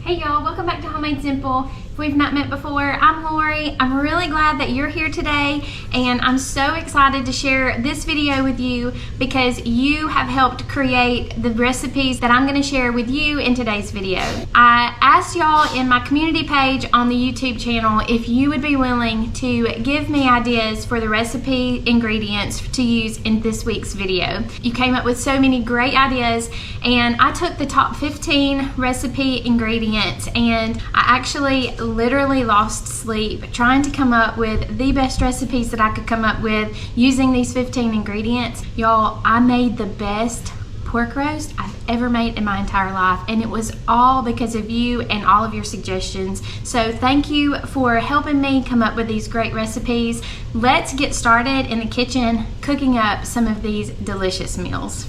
Hey y'all, welcome back to Homemade Simple. If we've not met before, I'm Lori. I'm really glad that you're here today, and I'm so excited to share this video with you because you have helped create the recipes that I'm going to share with you in today's video. I asked y'all in my community page on the YouTube channel if you would be willing to give me ideas for the recipe ingredients to use in this week's video. You came up with so many great ideas, and I took the top 15 recipe ingredients, and I actually literally lost sleep trying to come up with the best recipes that I could come up with using these 15 ingredients. Y'all, I made the best pork roast I've ever made in my entire life, and it was all because of you and all of your suggestions. So thank you for helping me come up with these great recipes. Let's get started in the kitchen cooking up some of these delicious meals.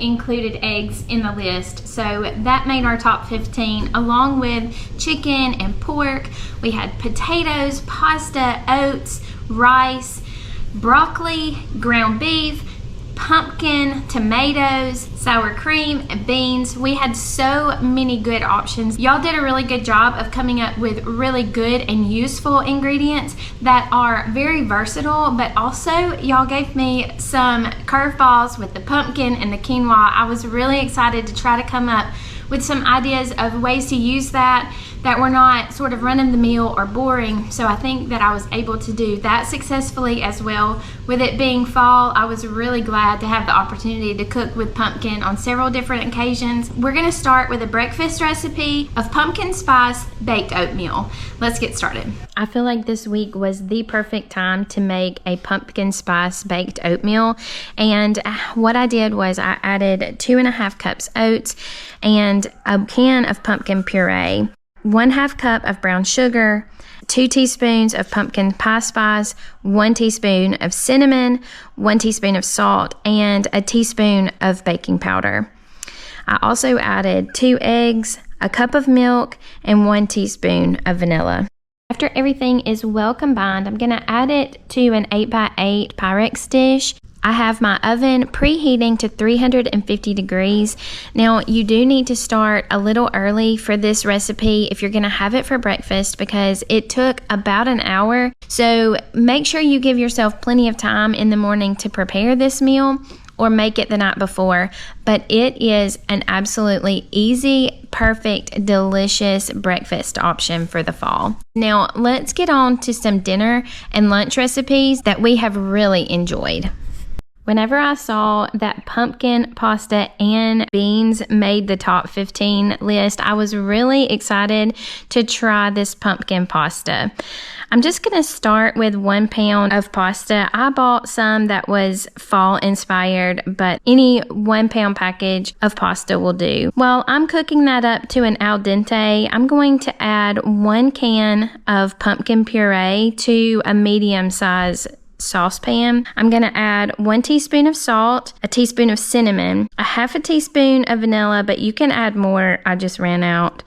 Included eggs in the list, so that made our top 15, along with chicken and pork. We had potatoes, pasta, oats, rice, broccoli, ground beef, pumpkin, tomatoes, sour cream, and beans. We had so many good options. Y'all did a really good job of coming up with really good and useful ingredients that are very versatile, but also y'all gave me some curveballs with the pumpkin and the quinoa. I was really excited to try to come up with some ideas of ways to use that were not sort of run-of-the-mill or boring. So I think that I was able to do that successfully as well. With it being fall, I was really glad to have the opportunity to cook with pumpkin on several different occasions. We're gonna start with a breakfast recipe of pumpkin spice baked oatmeal. Let's get started. I feel like this week was the perfect time to make a pumpkin spice baked oatmeal. And what I did was I added 2.5 cups oats and a can of pumpkin puree, 1/2 cup of brown sugar, 2 teaspoons of pumpkin pie spice, 1 teaspoon of cinnamon, 1 teaspoon of salt, and a teaspoon of baking powder. I also added 2 eggs, a cup of milk, and 1 teaspoon of vanilla. After everything is well combined, I'm gonna add it to an 8x8 Pyrex dish. I have my oven preheating to 350 degrees. Now, you do need to start a little early for this recipe if you're gonna have it for breakfast, because it took about an hour. So make sure you give yourself plenty of time in the morning to prepare this meal, or make it the night before. But it is an absolutely easy, perfect, delicious breakfast option for the fall. Now, let's get on to some dinner and lunch recipes that we have really enjoyed. Whenever I saw that pumpkin pasta and beans made the top 15 list, I was really excited to try this pumpkin pasta. I'm just going to start with 1 pound of pasta. I bought some that was fall inspired, but any 1 pound package of pasta will do. While I'm cooking that up to an al dente, I'm going to add 1 can of pumpkin puree to a medium size saucepan. I'm going to add 1 teaspoon of salt, a teaspoon of cinnamon, a 1/2 teaspoon of vanilla, but you can add more. I just ran out.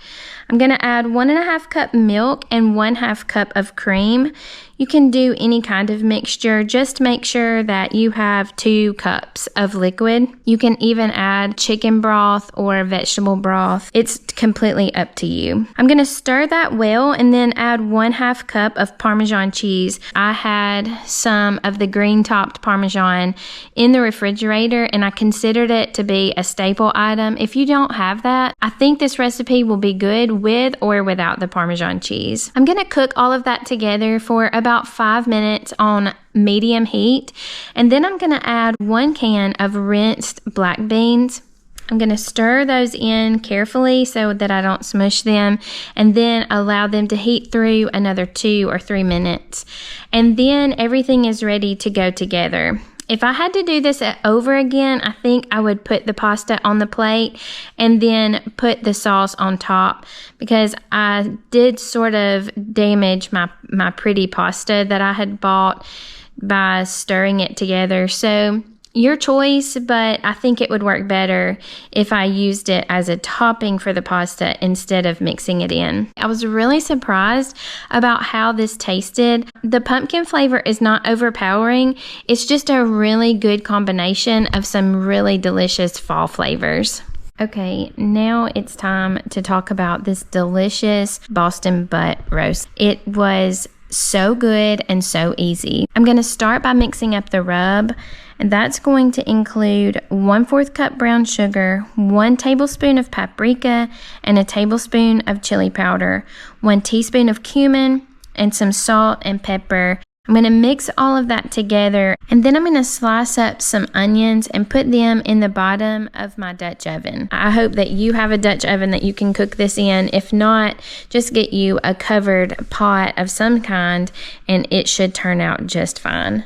I'm going to add 1.5 cup milk and 1/2 cup of cream. You can do any kind of mixture. Just make sure that you have 2 cups of liquid. You can even add chicken broth or vegetable broth. It's completely up to you. I'm going to stir that well and then add 1/2 cup of Parmesan cheese. I had some of the green topped Parmesan in the refrigerator, and I considered it to be a staple item. If you don't have that, I think this recipe will be good with or without the Parmesan cheese. I'm going to cook all of that together for about 5 minutes on medium heat, and then I'm going to add 1 can of rinsed black beans. I'm going to stir those in carefully so that I don't smush them, and then allow them to heat through another 2 or 3 minutes. And then everything is ready to go together. If I had to do this over again, I think I would put the pasta on the plate and then put the sauce on top, because I did sort of damage my pretty pasta that I had bought by stirring it together. So your choice, but I think it would work better if I used it as a topping for the pasta instead of mixing it in. I was really surprised about how this tasted. The pumpkin flavor is not overpowering. It's just a really good combination of some really delicious fall flavors. Okay, now it's time to talk about this delicious Boston butt roast. It was so good and so easy. I'm going to start by mixing up the rub, and that's going to include 1/4 cup brown sugar, 1 tablespoon of paprika, and a tablespoon of chili powder, 1 teaspoon of cumin, and some salt and pepper. I'm going to mix all of that together, and then I'm going to slice up some onions and put them in the bottom of my Dutch oven. I hope that you have a Dutch oven that you can cook this in. If not, just get you a covered pot of some kind and it should turn out just fine.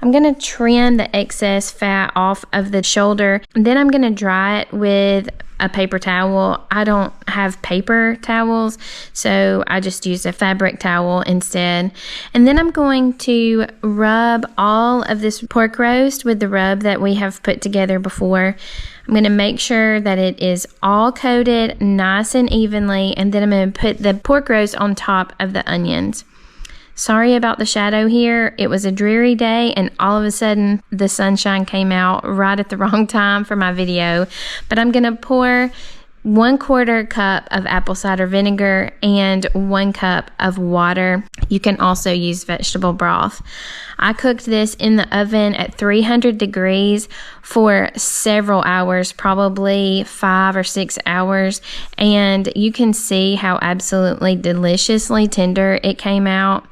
I'm going to trim the excess fat off of the shoulder, and then I'm going to dry it with a paper towel. I don't have paper towels, so I just used a fabric towel instead. And then I'm going to rub all of this pork roast with the rub that we have put together before. I'm going to make sure that it is all coated nice and evenly, and then I'm going to put the pork roast on top of the onions. Sorry about the shadow here. It was a dreary day and all of a sudden the sunshine came out right at the wrong time for my video. But I'm going to pour 1/4 cup of apple cider vinegar and 1 cup of water. You can also use vegetable broth. I cooked this in the oven at 300 degrees for several hours, probably 5 or 6 hours, and you can see how absolutely deliciously tender it came out.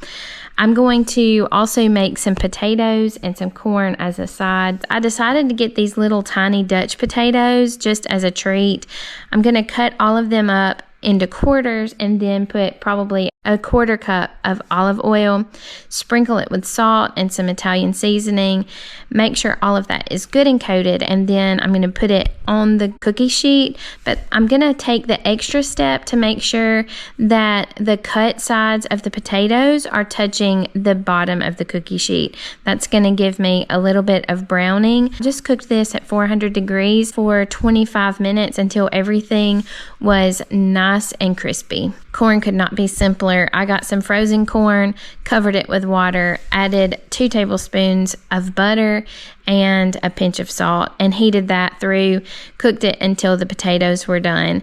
I'm going to also make some potatoes and some corn as a side. I decided to get these little tiny Dutch potatoes just as a treat. I'm going to cut all of them up into quarters and then put probably 1/4 cup of olive oil, sprinkle it with salt and some Italian seasoning, make sure all of that is good and coated, and then I'm going to put it on the cookie sheet. But I'm going to take the extra step to make sure that the cut sides of the potatoes are touching the bottom of the cookie sheet. That's going to give me a little bit of browning. I just cooked this at 400 degrees for 25 minutes until everything was nice and crispy. Corn could not be simpler. I got some frozen corn, covered it with water, added 2 tablespoons of butter and a pinch of salt, and heated that through, cooked it until the potatoes were done.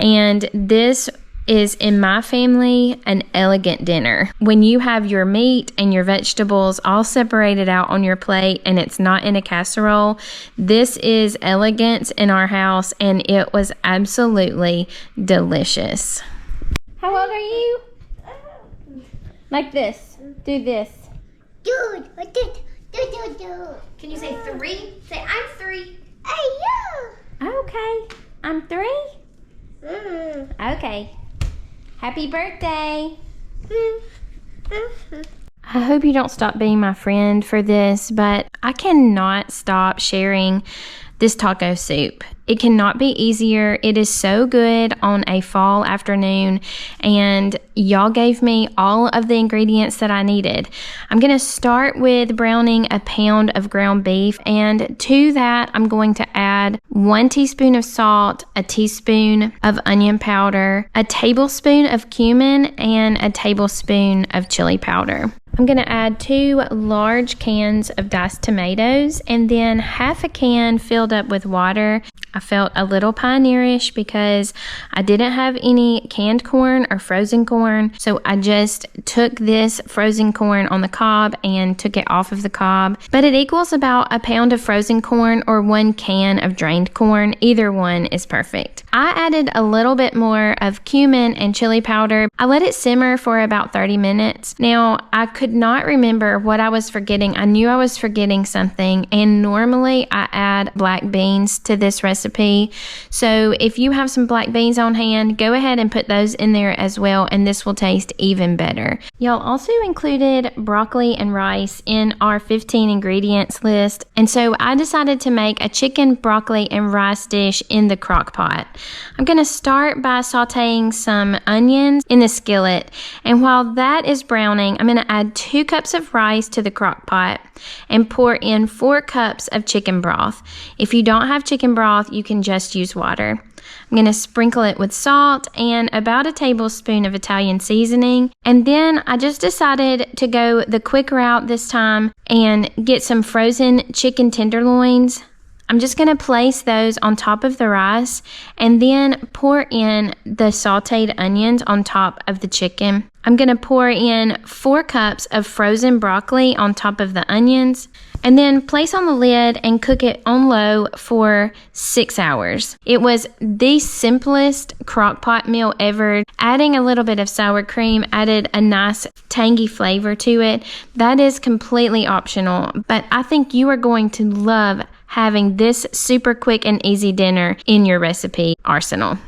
And this is, in my family, an elegant dinner. When you have your meat and your vegetables all separated out on your plate and it's not in a casserole, this is elegance in our house, and it was absolutely delicious. How old are you? Like this. Do this. Do. Can you say 3? Say, I'm 3. Hey, you. Okay. I'm 3? Okay. Happy birthday. I hope you don't stop being my friend for this, but I cannot stop sharing this taco soup. It cannot be easier. It is so good on a fall afternoon, and y'all gave me all of the ingredients that I needed. I'm going to start with browning a pound of ground beef, and to that I'm going to add 1 teaspoon of salt, a teaspoon of onion powder, a tablespoon of cumin, and a tablespoon of chili powder. I'm going to add 2 large cans of diced tomatoes and then half a can filled up with water. I felt a little pioneerish because I didn't have any canned corn or frozen corn, so I just took this frozen corn on the cob and took it off of the cob. But it equals about a pound of frozen corn or 1 can of drained corn. Either one is perfect. I added a little bit more of cumin and chili powder. I let it simmer for about 30 minutes. Now, I could not remember what I was forgetting. I knew I was forgetting something, and normally I add black beans to this recipe. So if you have some black beans on hand, go ahead and put those in there as well, and this will taste even better. Y'all also included broccoli and rice in our 15 ingredients list, and so I decided to make a chicken, broccoli, and rice dish in the crock pot. I'm going to start by sauteing some onions in the skillet. And while that is browning, I'm going to add 2 cups of rice to the crock pot and pour in 4 cups of chicken broth. If you don't have chicken broth, you can just use water. I'm going to sprinkle it with salt and about a tablespoon of Italian seasoning. And then I just decided to go the quick route this time and get some frozen chicken tenderloins. I'm just going to place those on top of the rice and then pour in the sauteed onions on top of the chicken. I'm going to pour in 4 cups of frozen broccoli on top of the onions and then place on the lid and cook it on low for 6 hours. It was the simplest crock pot meal ever. Adding a little bit of sour cream added a nice tangy flavor to it. That is completely optional, but I think you are going to love having this super quick and easy dinner in your recipe arsenal.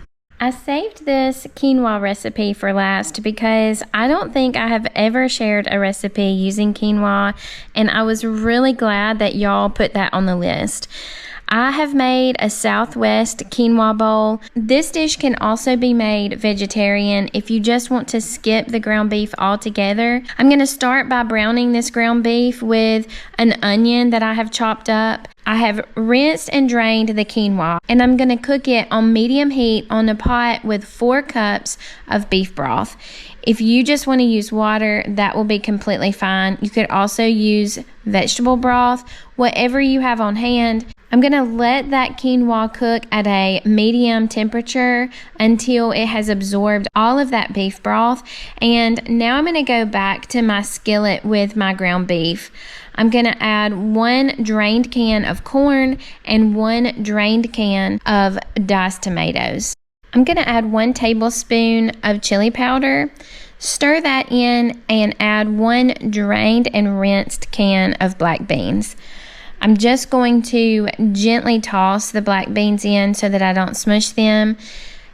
I saved this quinoa recipe for last because I don't think I have ever shared a recipe using quinoa, and I was really glad that y'all put that on the list. I have made a Southwest quinoa bowl. This dish can also be made vegetarian if you just want to skip the ground beef altogether. I'm going to start by browning this ground beef with an onion that I have chopped up. I have rinsed and drained the quinoa, and I'm going to cook it on medium heat on a pot with 4 cups of beef broth. If you just want to use water, that will be completely fine. You could also use vegetable broth, whatever you have on hand. I'm going to let that quinoa cook at a medium temperature until it has absorbed all of that beef broth. And now I'm going to go back to my skillet with my ground beef. I'm going to add 1 drained can of corn and 1 drained can of diced tomatoes. I'm going to add 1 tablespoon of chili powder. Stir that in and add 1 drained and rinsed can of black beans. I'm just going to gently toss the black beans in so that I don't smush them.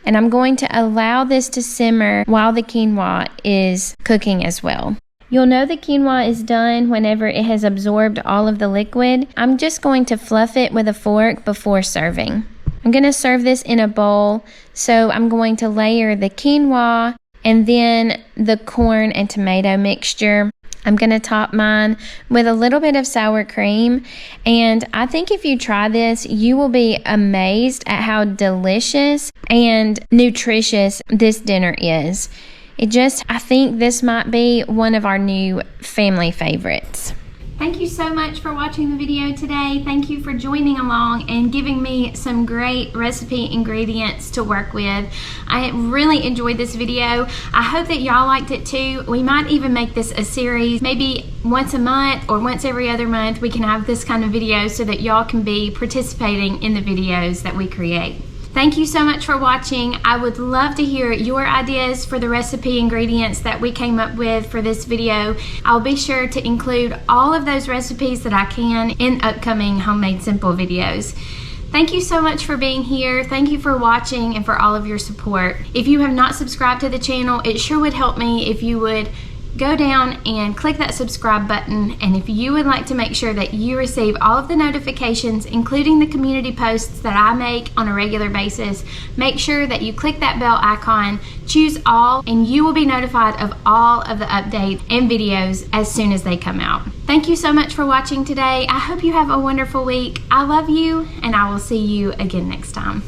And I'm going to allow this to simmer while the quinoa is cooking as well. You'll know the quinoa is done whenever it has absorbed all of the liquid. I'm just going to fluff it with a fork before serving. I'm going to serve this in a bowl, so I'm going to layer the quinoa and then the corn and tomato mixture. I'm going to top mine with a little bit of sour cream, and I think if you try this, you will be amazed at how delicious and nutritious this dinner is. I think this might be one of our new family favorites. Thank you so much for watching the video today. Thank you for joining along and giving me some great recipe ingredients to work with. I really enjoyed this video. I hope that y'all liked it too. We might even make this a series. Maybe once a month or once every other month we can have this kind of video so that y'all can be participating in the videos that we create. Thank you so much for watching. I would love to hear your ideas for the recipe ingredients that we came up with for this video. I'll be sure to include all of those recipes that I can in upcoming Homemade Simple videos. Thank you so much for being here. Thank you for watching and for all of your support. If you have not subscribed to the channel, it sure would help me if you would go down and click that subscribe button, and if you would like to make sure that you receive all of the notifications, including the community posts that I make on a regular basis, make sure that you click that bell icon, choose all, and you will be notified of all of the updates and videos as soon as they come out. Thank you so much for watching today. I hope you have a wonderful week. I love you, and I will see you again next time.